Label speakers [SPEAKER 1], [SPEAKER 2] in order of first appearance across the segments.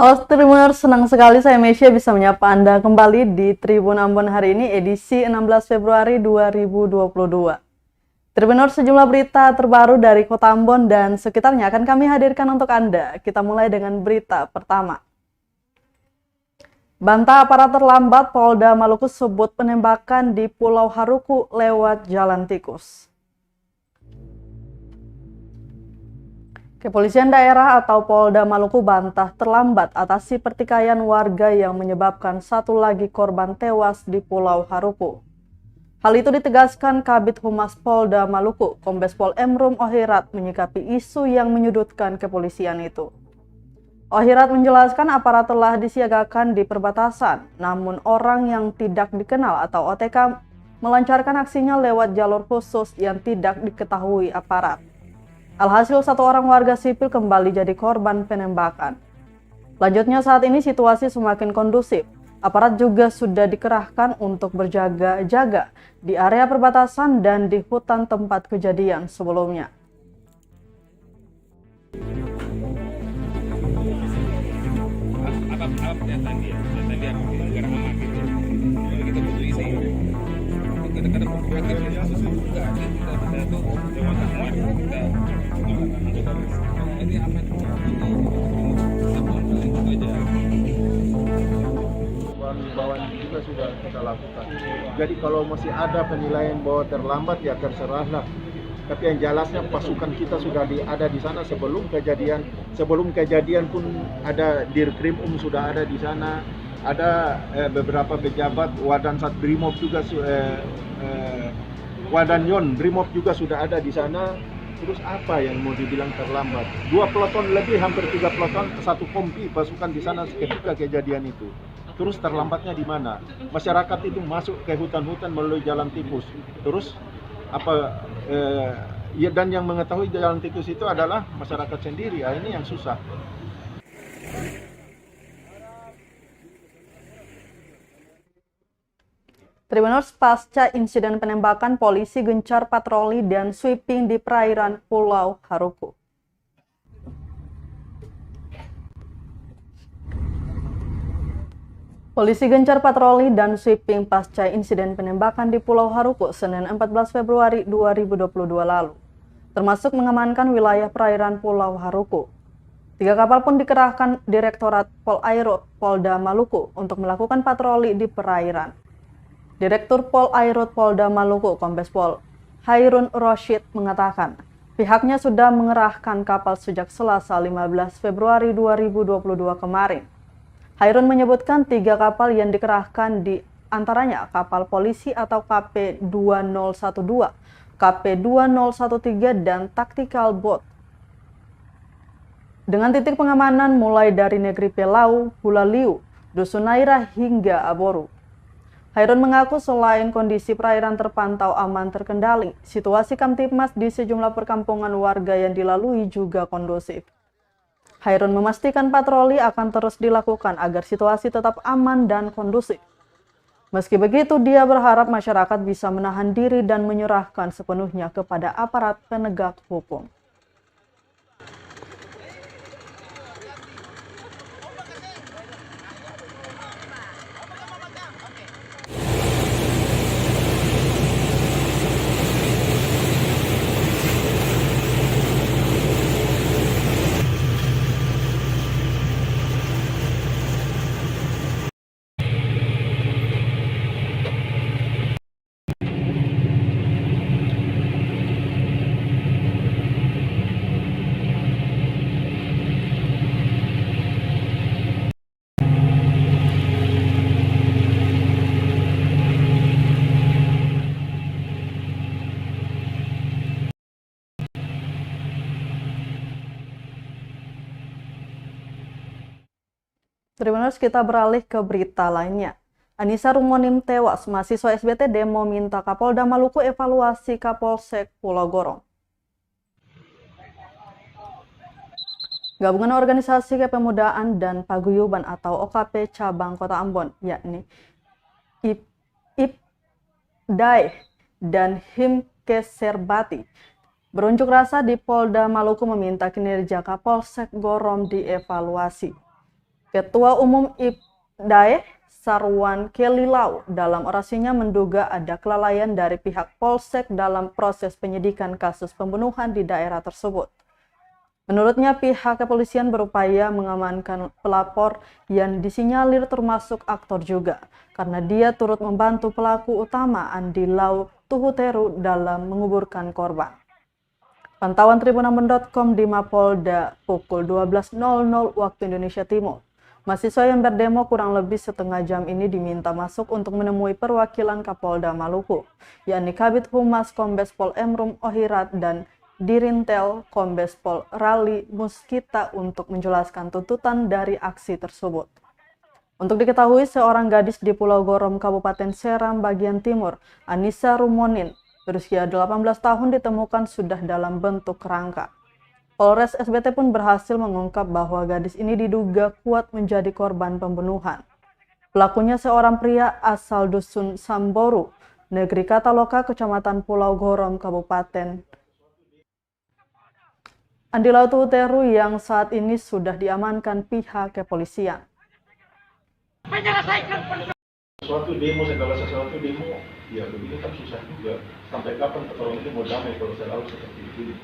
[SPEAKER 1] Halo Tribuners, senang sekali saya Mesya bisa menyapa Anda kembali di Tribun Ambon hari ini edisi 16 Februari 2022. Tribuners, sejumlah berita terbaru dari Kota Ambon dan sekitarnya akan kami hadirkan untuk Anda. Kita mulai dengan berita pertama. Bantah aparat terlambat, Polda Maluku sebut penembakan di Pulau Haruku lewat jalan tikus. Kepolisian daerah atau Polda Maluku bantah terlambat atasi pertikaian warga yang menyebabkan satu lagi korban tewas di Pulau Haruku. Hal itu ditegaskan Kabid Humas Polda Maluku, Kombes Pol Emrum Ohirat menyikapi isu yang menyudutkan kepolisian itu. Ohirat menjelaskan aparat telah disiagakan di perbatasan, namun orang yang tidak dikenal atau OTK melancarkan aksinya lewat jalur khusus yang tidak diketahui aparat. Alhasil satu orang warga sipil kembali jadi korban penembakan. Lanjutnya saat ini situasi semakin kondusif. Aparat juga sudah dikerahkan untuk berjaga-jaga di area perbatasan dan di hutan tempat kejadian sebelumnya.
[SPEAKER 2] Bawaan juga sudah kita lakukan. Jadi kalau masih ada penilaian bahwa terlambat ya terserahlah. Tapi yang jelasnya pasukan kita sudah ada di sana sebelum kejadian. Sebelum kejadian pun ada Dirkrim sudah ada di sana. Ada beberapa pejabat Wadan Sat Brimob juga Wadanyon Brimob juga sudah ada di sana. Terus apa yang mau dibilang terlambat? 2 peloton lebih, hampir 3 peloton, 1 kompi pasukan di sana ketika kejadian itu. Terus terlambatnya di mana? Masyarakat itu masuk ke hutan-hutan melalui jalan tikus. Terus apa? Ya, dan yang mengetahui jalan tikus itu adalah masyarakat sendiri. Ini yang susah.
[SPEAKER 1] Tribuners, pasca insiden penembakan, polisi gencar patroli dan sweeping di perairan Pulau Haruku. Polisi gencar patroli dan sweeping pasca insiden penembakan di Pulau Haruku Senin 14 Februari 2022 lalu, termasuk mengamankan wilayah perairan Pulau Haruku. 3 kapal pun dikerahkan Direktorat Polairut Polda Maluku untuk melakukan patroli di perairan. Direktur Polairut Polda Maluku, Kombes Pol Hairun Roshid mengatakan, pihaknya sudah mengerahkan kapal sejak Selasa 15 Februari 2022 kemarin. Hairun menyebutkan 3 kapal yang dikerahkan di antaranya kapal polisi atau KP-2012, KP-2013, dan tactical boat. Dengan titik pengamanan mulai dari Negeri Pelau, Hulaliu, Dusun Naira hingga Aboru. Hairun mengaku selain kondisi perairan terpantau aman terkendali, situasi Kamtibmas di sejumlah perkampungan warga yang dilalui juga kondusif. Hairun memastikan patroli akan terus dilakukan agar situasi tetap aman dan kondusif. Meski begitu, dia berharap masyarakat bisa menahan diri dan menyerahkan sepenuhnya kepada aparat penegak hukum. Tribuners, kita beralih ke berita lainnya. Anissa Rumonim tewas, mahasiswa SBT demo minta Kapolda Maluku evaluasi Kapolsek Pulau Gorong. Gabungan Organisasi Kepemudaan dan Paguyuban atau OKP Cabang Kota Ambon, yakni IPDAI dan Himkeserbati, berunjuk rasa di Polda Maluku meminta kinerja Kapolsek Gorom dievaluasi. Ketua Umum IPDAE Sarwan Kelilau dalam orasinya menduga ada kelalaian dari pihak Polsek dalam proses penyidikan kasus pembunuhan di daerah tersebut. Menurutnya pihak kepolisian berupaya mengamankan pelapor yang disinyalir termasuk aktor juga, karena dia turut membantu pelaku utama Andi Lau Tuhuteru dalam menguburkan korban. Pantauan Tribunambon.com di Mapolda pukul 12.00 waktu Indonesia Timur. Mahasiswa yang berdemo kurang lebih setengah jam ini diminta masuk untuk menemui perwakilan Kapolda Maluku, yakni Kabid Humas Kombes Pol Emrum Ohirat dan Dirintel Kombes Pol Rali Muskita untuk menjelaskan tuntutan dari aksi tersebut. Untuk diketahui, seorang gadis di Pulau Gorom, Kabupaten Seram, bagian timur, Anissa Rumonin, berusia 18 tahun ditemukan sudah dalam bentuk kerangka. Polres SBT pun berhasil mengungkap bahwa gadis ini diduga kuat menjadi korban pembunuhan. Pelakunya seorang pria asal Dusun Samboru, Negeri Kataloka, Kecamatan Pulau Gorom, Kabupaten Andi Lau Tuhuteru yang saat ini sudah diamankan pihak kepolisian.
[SPEAKER 2] Suatu demo, segala sesuatu demo, ya begini kan susah juga. Sampai kapan orang ini mau damai kalau selalu seperti itu?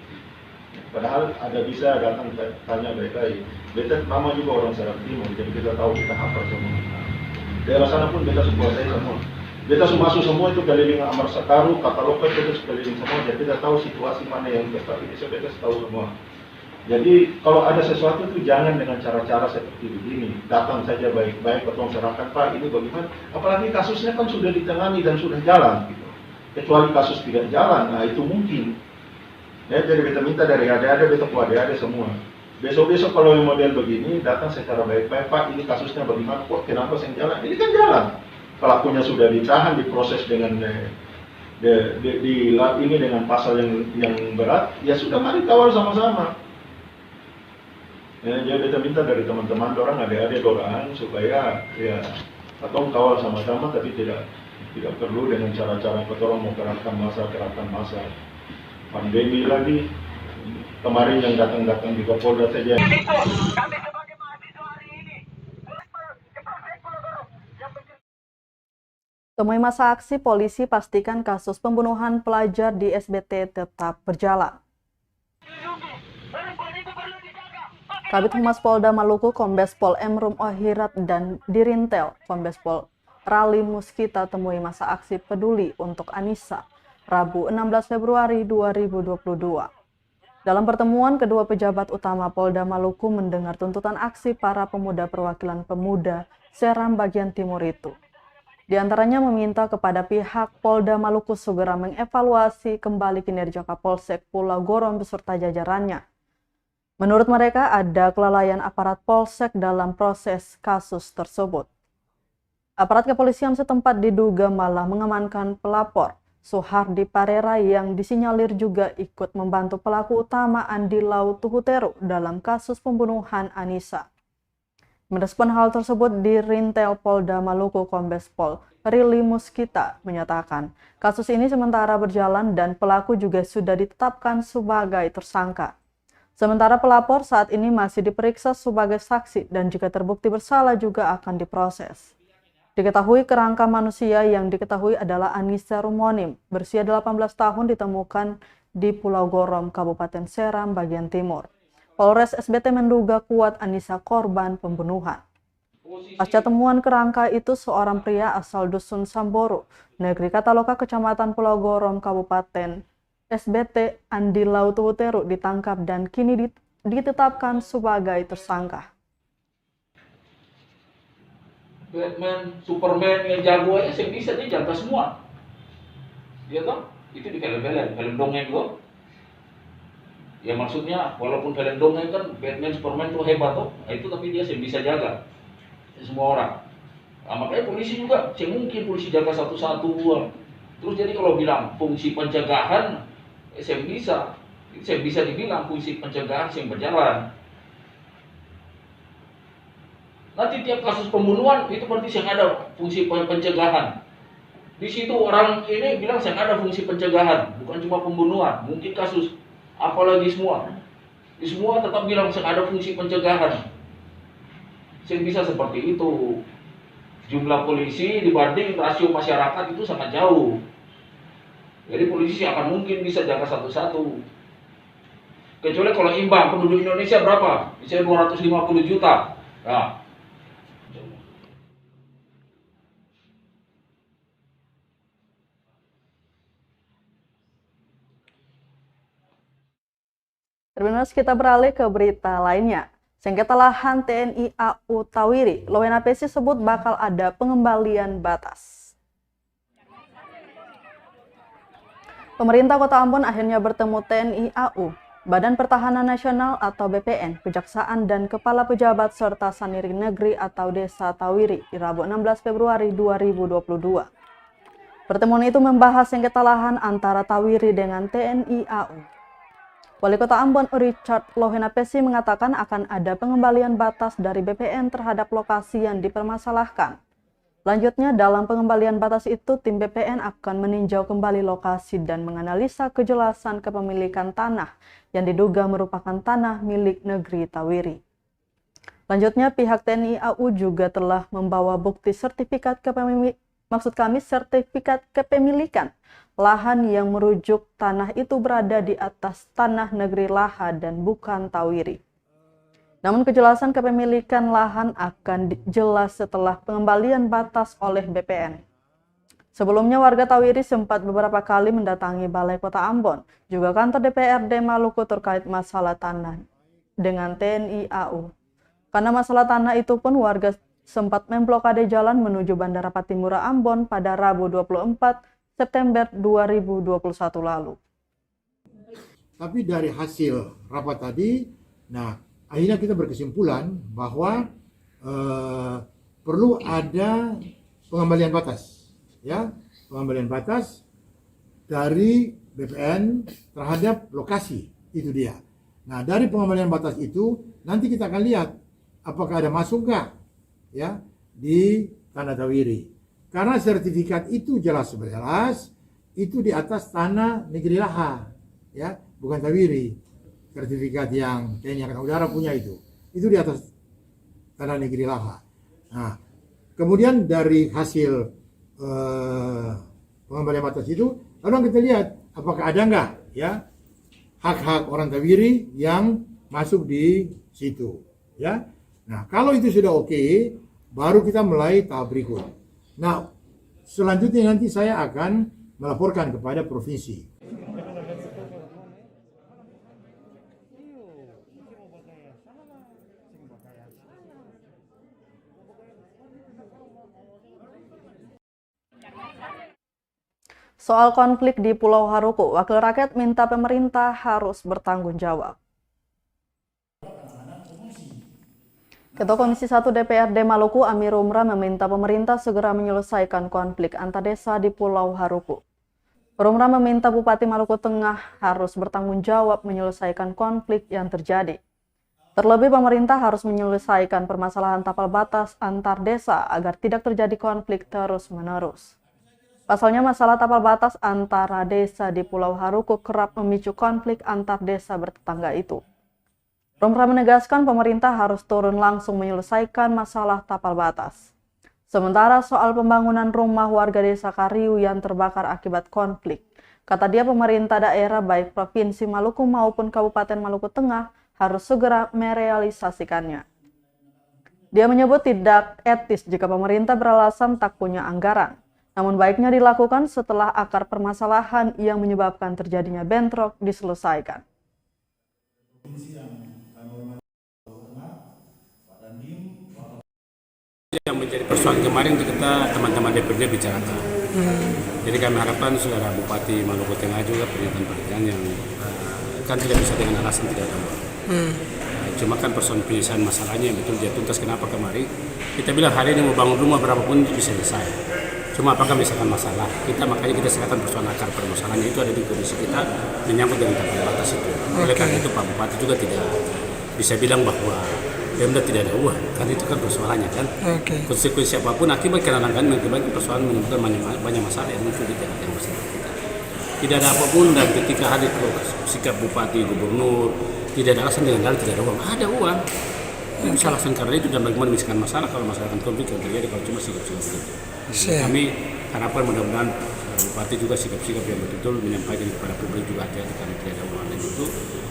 [SPEAKER 2] Padahal ada bisa datang tanya baik-baik. Beta nama juga orang Seram Timur, jadi kita tahu kita hafal semua. Daerah sana pun beta kuasai semua. Beta masuk semua itu keliling Amar Sakaru, Kataloka itu keliling semua. Jadi kita tahu situasi mana yang beta ini, beta tahu semua. Jadi kalau ada sesuatu itu jangan dengan cara-cara seperti begini. Datang saja baik-baik, potong serahkan Pak ini bagaimana. Apalagi kasusnya kan sudah ditangani dan sudah jalan. Gitu. Kecuali kasus tidak jalan, nah itu mungkin. Ya, jadi beta minta dari adik-adik, beta ku adik-adik semua. Besok-besok kalau yang model begini, datang secara baik-baik, Pak ini kasusnya bagaimana, kok kenapa saya jalan? Ini kan jalan. Pelakunya sudah ditahan, diproses dengan ini dengan pasal yang berat, ya sudah mari kawal sama-sama. Ya, jadi beta minta dari teman-teman, orang adik-adik orang supaya ya atau kawal sama-sama, tapi tidak perlu dengan cara-cara kotoran mau kerahkan massa. Pandemi lagi, kemarin yang datang di Kapolda saja.
[SPEAKER 1] Temui masa aksi, polisi pastikan kasus pembunuhan pelajar di SBT tetap berjalan. Kabid Humas Polda Maluku Kombes Pol Emrum Ohirat dan Dirintel Kombes Pol Rali Muskita temui masa aksi peduli untuk Anissa Rabu 16 Februari 2022. Dalam pertemuan, kedua pejabat utama Polda Maluku mendengar tuntutan aksi para pemuda perwakilan pemuda Seram bagian timur itu. Di antaranya meminta kepada pihak Polda Maluku segera mengevaluasi kembali kinerja Kapolsek Pulau Gorom beserta jajarannya. Menurut mereka ada kelalaian aparat Polsek dalam proses kasus tersebut. Aparat kepolisian setempat diduga malah mengamankan pelapor Suhardi Parera yang disinyalir juga ikut membantu pelaku utama Andi Lau Tuhuteru dalam kasus pembunuhan Anissa. Merespon hal tersebut, Dirintel Polda Maluku Kombes Pol Rili Muskita menyatakan kasus ini sementara berjalan dan pelaku juga sudah ditetapkan sebagai tersangka. Sementara pelapor saat ini masih diperiksa sebagai saksi dan jika terbukti bersalah juga akan diproses. Diketahui kerangka manusia yang diketahui adalah Anissa Rumonim, berusia 18 tahun ditemukan di Pulau Gorom, Kabupaten Seram, bagian timur. Polres SBT menduga kuat Anissa korban pembunuhan. Pasca temuan kerangka itu, seorang pria asal Dusun Samboru, Negeri Kataloka, Kecamatan Pulau Gorom, Kabupaten SBT Andi Lau Tuhuteru ditangkap dan kini ditetapkan sebagai tersangka.
[SPEAKER 3] Batman, Superman yang jago aja saya bisa dia jaga semua. Dia toh itu di film dongeng tuh. Ya maksudnya walaupun film dongeng kan Batman, Superman tuh hebat tuh. Nah, itu tapi dia bisa jaga semua orang. Nah, makanya polisi juga, saya mungkin polisi jaga satu-satu. Terus jadi kalau bilang fungsi pencegahan, saya bisa dibilang fungsi pencegahan yang berjalan. Nanti tiap kasus pembunuhan itu berarti saya ada fungsi pencegahan. Di situ orang ini bilang saya ada fungsi pencegahan, bukan cuma pembunuhan, mungkin kasus apalagi semua. Di semua tetap bilang saya ada fungsi pencegahan. Saya bisa seperti itu. Jumlah polisi dibanding rasio masyarakat itu sangat jauh. Jadi polisi akan mungkin bisa jaga satu-satu. Kecuali kalau imbang, penduduk Indonesia berapa? Misalnya 250 juta. Nah,
[SPEAKER 1] Terminus kita beralih ke berita lainnya. Sengketa lahan TNI AU Tawiri, Lowenapesi sebut bakal ada pengembalian batas. Pemerintah Kota Ambon akhirnya bertemu TNI AU, Badan Pertahanan Nasional atau BPN, Kejaksaan dan Kepala Pejabat serta Saniri Negeri atau Desa Tawiri di Rabu 16 Februari 2022. Pertemuan itu membahas sengketa lahan antara Tawiri dengan TNI AU. Wali Kota Ambon Richard Lowenapesi mengatakan akan ada pengembalian batas dari BPN terhadap lokasi yang dipermasalahkan. Lanjutnya, dalam pengembalian batas itu, tim BPN akan meninjau kembali lokasi dan menganalisa kejelasan kepemilikan tanah yang diduga merupakan tanah milik negeri Tawiri. Lanjutnya, pihak TNI AU juga telah membawa bukti sertifikat kepemilikan lahan yang merujuk tanah itu berada di atas tanah negeri Laha dan bukan Tawiri. Namun kejelasan kepemilikan lahan akan jelas setelah pengembalian batas oleh BPN. Sebelumnya warga Tawiri sempat beberapa kali mendatangi Balai Kota Ambon, juga kantor DPRD Maluku terkait masalah tanah dengan TNI AU. Karena masalah tanah itu pun warga sempat memblokade jalan menuju Bandara Patimura Ambon pada Rabu 24 September 2021 lalu.
[SPEAKER 4] Tapi dari hasil rapat tadi, akhirnya kita berkesimpulan bahwa perlu ada pengembalian batas, ya, pengembalian batas dari BPN terhadap lokasi, itu dia. Nah, dari pengembalian batas itu nanti kita akan lihat apakah ada masuk nggak, ya, di tanah Tawiri. Karena sertifikat itu jelas itu di atas tanah negeri Laha, ya, bukan Tawiri. Sertifikat yang TNI Angkatan Udara punya itu di atas tanah negeri Laha. Nah, kemudian dari hasil pengembalian batas itu, lalu kita lihat apakah ada nggak, ya, hak-hak orang Tawiri yang masuk di situ, ya. Nah, kalau itu sudah oke, baru kita mulai tahap berikut. Nah, selanjutnya nanti saya akan melaporkan kepada provinsi.
[SPEAKER 1] Soal konflik di Pulau Haruku, Wakil Rakyat minta pemerintah harus bertanggung jawab. Ketua Komisi 1 DPRD Maluku, Amir Umrah, meminta pemerintah segera menyelesaikan konflik antar desa di Pulau Haruku. Umrah meminta Bupati Maluku Tengah harus bertanggung jawab menyelesaikan konflik yang terjadi. Terlebih pemerintah harus menyelesaikan permasalahan tapal batas antar desa agar tidak terjadi konflik terus-menerus. Pasalnya masalah tapal batas antara desa di Pulau Haruku kerap memicu konflik antar desa bertetangga itu. Umrah menegaskan pemerintah harus turun langsung menyelesaikan masalah tapal batas. Sementara soal pembangunan rumah warga desa Kariu yang terbakar akibat konflik, kata dia pemerintah daerah baik Provinsi Maluku maupun Kabupaten Maluku Tengah harus segera merealisasikannya. Dia menyebut tidak etis jika pemerintah beralasan tak punya anggaran, namun baiknya dilakukan setelah akar permasalahan yang menyebabkan terjadinya bentrok diselesaikan.
[SPEAKER 5] Yang menjadi persoalan kemarin itu kita teman-teman DPRD bicarakan. Jadi kami harapkan saudara Bupati Maluku Tengah juga pernyataan yang kan tidak bisa dengan alasan tidak ada uang. Cuma kan persoalan penyelesaian masalahnya yang betul dia tuntas. Kenapa kemarin kita bilang hari ini mau bangun rumah berapapun itu bisa selesai. Cuma apakah misalkan masalah makanya kita serahkan persoalan akar permasalahannya itu ada di komisi kita menyangkut dengan tapal batas itu. Oleh karena itu Pak Bupati juga tidak bisa bilang bahwa Pemda tidak ada uang, kan itu kan persoalannya kan. Konsekuensi apapun akibat karena kan mengakibatkan persoalan menimbulkan banyak masalah yang muncul di tengah masyarakat kita. Tidak ada apapun dan ketika hadir sikap Bupati, Gubernur, tidak ada alasan dengan dalil tidak ada uang. Ada uang. Bisa alasan karena itu dan bagaimana menyelesaikan masalah kalau masalah konflik yang terjadi kalau cuma sikap-sikap begitu. Jadi kami harapkan mudah-mudahan Bupati juga sikap-sikap yang betul-betul menyampaikan kepada publik juga hati-hati karena tidak ada uang dan itu.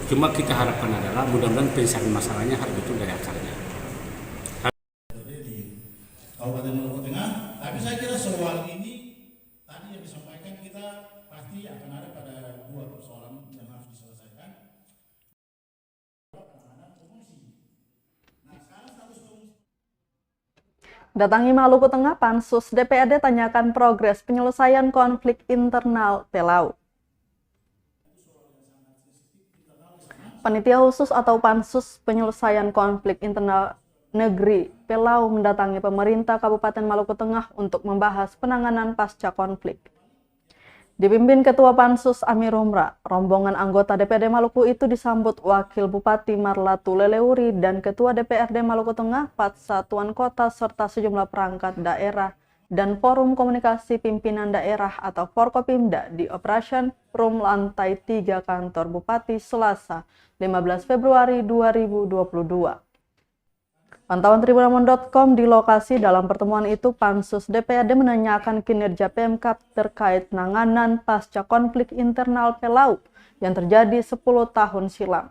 [SPEAKER 5] Cuma kita harapkan adalah mudah-mudahan penyelesaian masalahnya harus betul dari akarnya.
[SPEAKER 6] Kabupaten Maluku Tengah, tapi saya kira soal ini tadi yang disampaikan kita pasti akan ada pada dua persoalan yang harus diselesaikan.
[SPEAKER 1] Datangi Maluku Tengah, Pansus DPRD tanyakan progres penyelesaian konflik internal Pelau. Panitia khusus atau Pansus penyelesaian konflik internal negeri Pelau mendatangi pemerintah Kabupaten Maluku Tengah untuk membahas penanganan pasca konflik. Dipimpin Ketua Pansus Amir Umrah, rombongan anggota DPRD Maluku itu disambut Wakil Bupati Marlatu Leleuri dan Ketua DPRD Maluku Tengah, Patsa Tuan Kota serta sejumlah perangkat daerah dan Forum Komunikasi Pimpinan Daerah atau Forkopimda di Operation Room Lantai 3 Kantor Bupati Selasa 15 Februari 2022. Pantauan Tribunamon.com di lokasi dalam pertemuan itu, Pansus DPRD menanyakan kinerja Pemkab terkait penanganan pasca konflik internal Pelau yang terjadi 10 tahun silam.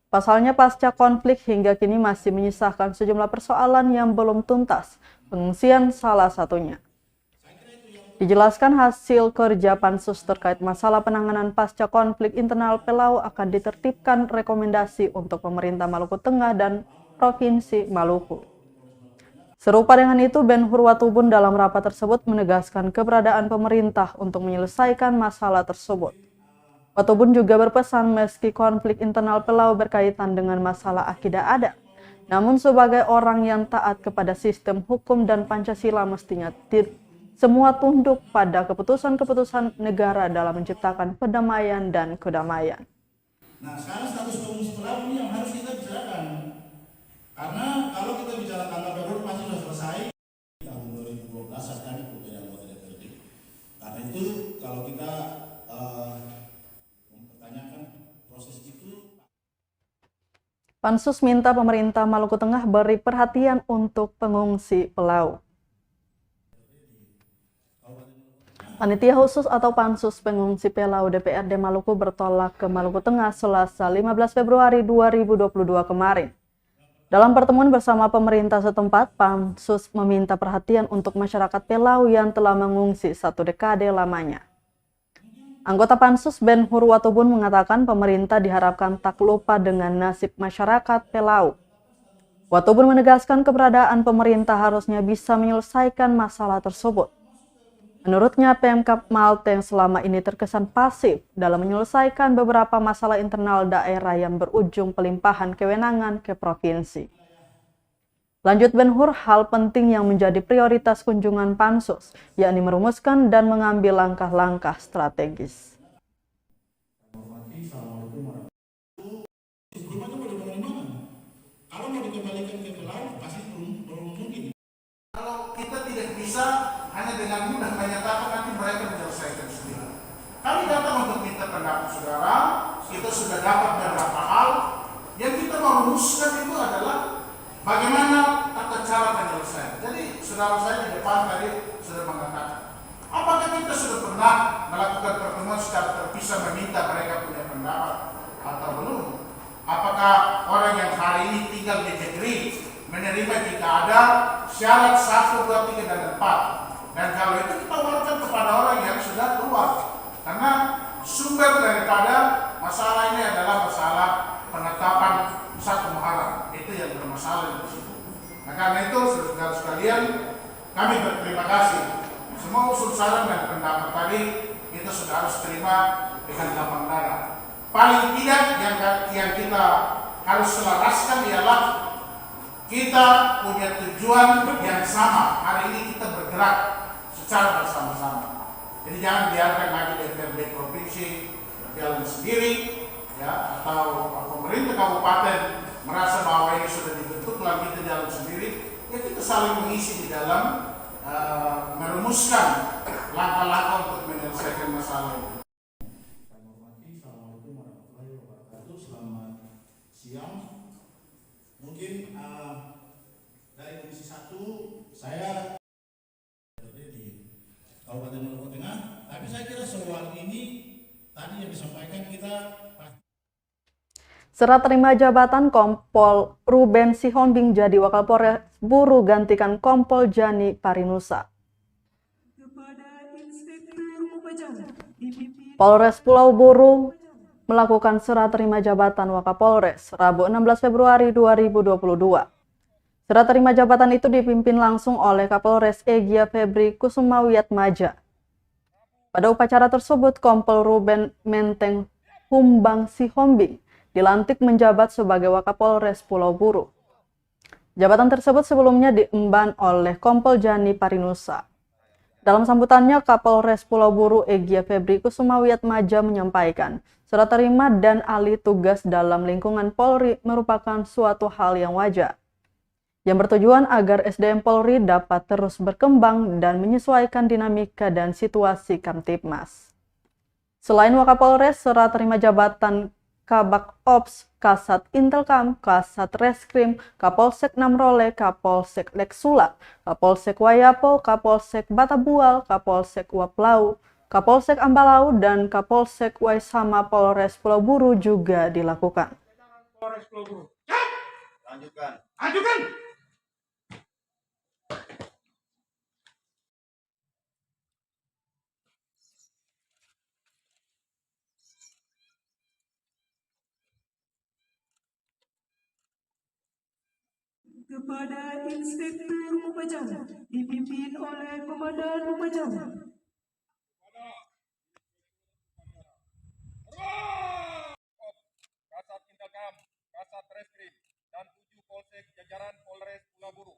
[SPEAKER 1] Pasalnya pasca konflik hingga kini masih menyisakan sejumlah persoalan yang belum tuntas, pengungsian salah satunya. Dijelaskan hasil kerja Pansus terkait masalah penanganan pasca konflik internal Pelau akan ditertibkan rekomendasi untuk pemerintah Maluku Tengah dan Provinsi Maluku. Serupa dengan itu, Ben Hurwatubun dalam rapat tersebut menegaskan keberadaan pemerintah untuk menyelesaikan masalah tersebut. Watubun juga berpesan meski konflik internal Pelau berkaitan dengan masalah akidah adat, namun sebagai orang yang taat kepada sistem hukum dan Pancasila mestinya semua tunduk pada keputusan-keputusan negara dalam menciptakan perdamaian dan kedamaian.
[SPEAKER 6] Nah, sekarang status pengungsi Pelau ini yang harus kita bicarakan. Karena kalau kita bicara tanggal darurat pasti sudah selesai tahun 2012 saat kami menjadi anggota DPRD. Karena itu kalau kita mempertanyakan proses itu,
[SPEAKER 1] Pansus minta pemerintah Maluku Tengah beri perhatian untuk pengungsi Pelau. Panitia khusus atau Pansus Pengungsi Pelau DPRD Maluku bertolak ke Maluku Tengah Selasa 15 Februari 2022 kemarin. Dalam pertemuan bersama pemerintah setempat, Pansus meminta perhatian untuk masyarakat Pelau yang telah mengungsi 1 dekade lamanya. Anggota Pansus Ben Hurwatubun mengatakan pemerintah diharapkan tak lupa dengan nasib masyarakat Pelau. Watubun menegaskan keberadaan pemerintah harusnya bisa menyelesaikan masalah tersebut. Menurutnya, Pemkab Malteng selama ini terkesan pasif dalam menyelesaikan beberapa masalah internal daerah yang berujung pelimpahan kewenangan ke provinsi. Lanjut Ben Hur, hal penting yang menjadi prioritas kunjungan Pansus, yakni merumuskan dan mengambil langkah-langkah strategis.
[SPEAKER 6] kalau mau dikembalikan ke Pelau pasti belum mungkin. Kalau kita tidak bisa hanya dengan mudah menyatakan nanti mereka menyelesaikan sendiri. Kami datang untuk minta pendapat saudara, kita sudah dapat beberapa hal. Yang kita mau rumuskan itu adalah bagaimana tata cara penyelesaian. Jadi saudara saya di depan tadi sudah mengatakan, apakah kita sudah pernah melakukan pertemuan secara terpisah meminta mereka punya pendapat atau belum? Apakah orang yang hari ini tinggal di negeri menerima jika ada syarat 1, 2, 3, dan 4. Dan kalau itu kita wawarkan kepada orang yang sudah keluar. Karena sumber daripada masalah ini adalah masalah penetapan 1 Muharram. Itu yang bermasalah di situ. Nah karena itu saudara sekalian, kami berterima kasih. Semua usul saran dan pendapat tadi kita sudah harus terima dengan lapang dada. Paling tidak yang kita harus selaraskan ialah kita punya tujuan yang sama. Hari ini kita bergerak secara bersama-sama. Jadi jangan biarkan lagi DPRD provinsi berjalan sendiri, ya, atau pemerintah kabupaten merasa bahwa ini sudah dibentuk lagi kita jalan sendiri. Ya kita saling mengisi di dalam merumuskan langkah-langkah untuk menyelesaikan masalah ini. Selamat siang. Mungkin satu, saya di Kabupaten Maluku Tengah, tapi saya kira soal ini tadi yang disampaikan kita.
[SPEAKER 1] Serah terima jabatan Kompol Ruben Sihombing jadi Wakapolres Buru gantikan Kompol Jani Parinusa. Polres Pulau Buru melakukan serah terima jabatan Wakapolres Rabu 16 Februari 2022. Serah terima jabatan itu dipimpin langsung oleh Kapolres Egya Febri Kusumawiatmaja. Pada upacara tersebut, Kompol Ruben Menteng Humbang Sihombing dilantik menjabat sebagai Wakapolres Pulau Buru. Jabatan tersebut sebelumnya diemban oleh Kompol Jani Parinusa. Dalam sambutannya, Kapolres Pulau Buru Egya Febri Kusumawiatmaja menyampaikan, serah terima dan alih tugas dalam lingkungan Polri merupakan suatu hal yang wajar, yang bertujuan agar SDM Polri dapat terus berkembang dan menyesuaikan dinamika dan situasi Kamtibmas. Selain Wakapolres, serah terima jabatan Kabak Ops, Kasat Intelkam, Kasat Reskrim, Kapolsek Namrole, Kapolsek Leksula, Kapolsek Wayapo, Kapolsek Batabual, Kapolsek Waplau, Kapolsek Ambalau, dan Kapolsek Waisama Polres Pulau Buru juga dilakukan.
[SPEAKER 6] Polres Pulau Buru.
[SPEAKER 2] Lanjutkan.
[SPEAKER 6] Ajukan.
[SPEAKER 7] Kepada Inspektur Upacara dipimpin oleh Komandan Upacara.
[SPEAKER 8] Kasat Intelkam, Kasat Reskrim, dan 7 Polsek jajaran Polres Pulau Buru.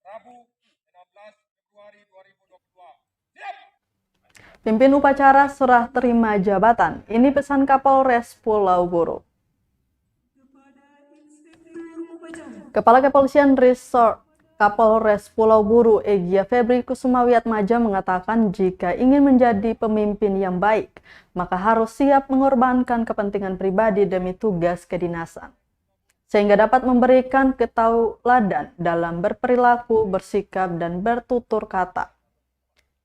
[SPEAKER 8] Rabu 16 Februari 2022. Siap!
[SPEAKER 1] Pimpin upacara serah terima jabatan. Ini pesan Kapolres Pulau Buru. Kepala Kepolisian Resort Kapolres Pulau Buru Egya Febri Kusumawiatmaja mengatakan jika ingin menjadi pemimpin yang baik, maka harus siap mengorbankan kepentingan pribadi demi tugas kedinasan, sehingga dapat memberikan ketauladan dalam berperilaku, bersikap, dan bertutur kata.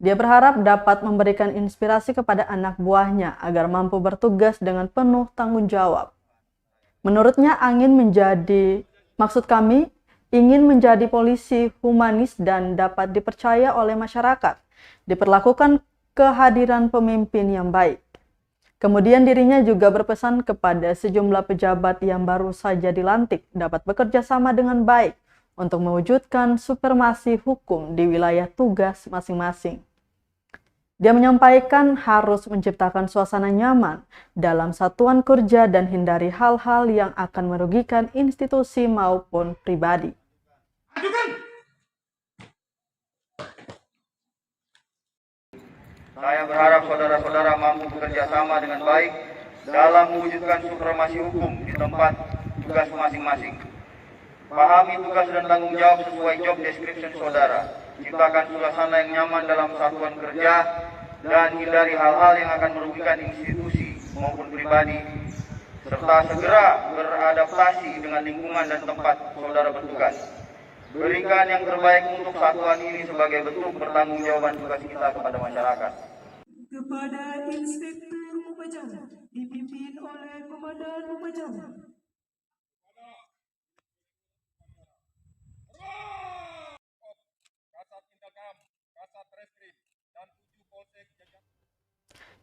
[SPEAKER 1] Dia berharap dapat memberikan inspirasi kepada anak buahnya agar mampu bertugas dengan penuh tanggung jawab. Menurutnya, Maksud kami, ingin menjadi polisi humanis dan dapat dipercaya oleh masyarakat, diperlakukan kehadiran pemimpin yang baik. Kemudian dirinya juga berpesan kepada sejumlah pejabat yang baru saja dilantik dapat bekerja sama dengan baik untuk mewujudkan supremasi hukum di wilayah tugas masing-masing. Dia menyampaikan harus menciptakan suasana nyaman dalam satuan kerja dan hindari hal-hal yang akan merugikan institusi maupun pribadi.
[SPEAKER 9] Saya berharap saudara-saudara mampu bekerja sama dengan baik dalam mewujudkan supremasi hukum di tempat tugas masing-masing. Pahami tugas dan tanggung jawab sesuai job description saudara. Ciptakan suasana yang nyaman dalam satuan kerja dan hindari hal-hal yang akan merugikan institusi maupun pribadi, serta segera beradaptasi dengan lingkungan dan tempat saudara bertugas. Berikan yang terbaik untuk satuan ini sebagai bentuk pertanggungjawaban tugas kita kepada masyarakat.
[SPEAKER 7] Kepada Inspektur Upacara dipimpin oleh Komandan Upacara.
[SPEAKER 8] Kasat Intelkam, Kasat Reskrim, dan 7 Polsek jajaran.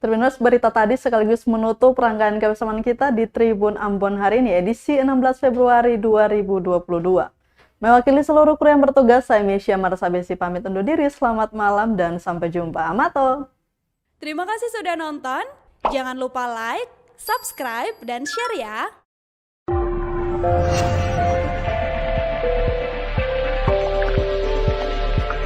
[SPEAKER 1] Tribuners, berita tadi sekaligus menutup rangkaian kebersamaan kita di Tribun Ambon hari ini, edisi 16 Februari 2022. Mewakili seluruh kru yang bertugas, saya Mesya Marsabesi pamit undur diri. Selamat malam dan sampai jumpa. Amato.
[SPEAKER 10] Terima kasih sudah nonton. Jangan lupa like, subscribe, dan share ya.